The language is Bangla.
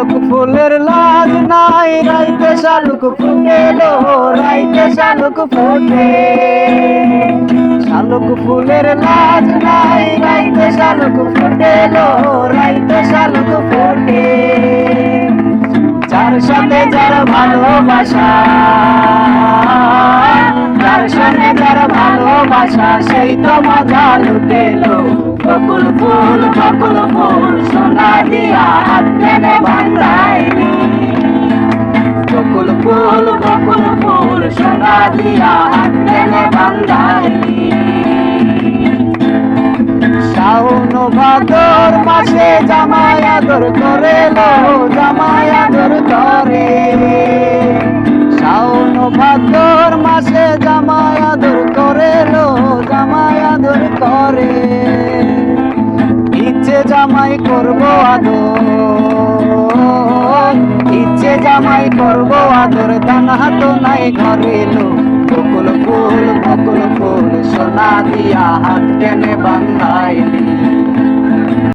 শালুক ফুলের লাজ নাই, রাইতে শালুক ফুটেলো, রাইতে শালুক ফুটে। শালুক ফুলের লাজ নাই, রাইতে শালুক ফুটেলো, রাইতে শালুক ফুটে। যার সাথে যার ভালোবাসা, যার সঙ্গে যার ভালোবাসা, সেই তো মজা লুটেলো। বকুল ফুল সোনা দিয়া হাত টেনে বাঁধাইলি। বকুল ফুল সোনা দিয়া হাত টেনে বাঁধাইলি। শাওন ভাদর মাসে জামাই আদর করে লো, জামাই আদর করে। শাওন ভাদর মাসে জামাই আদর করে লো, জামাই আদর করে। ইচ্ছে জামাই করবো আদর, ইচ্ছে জামাই করবো আদর, দানা তো নাই ঘরে লো। বকুল ফুল সোনা দিয়া হাত টেনে বাঁধাইলি।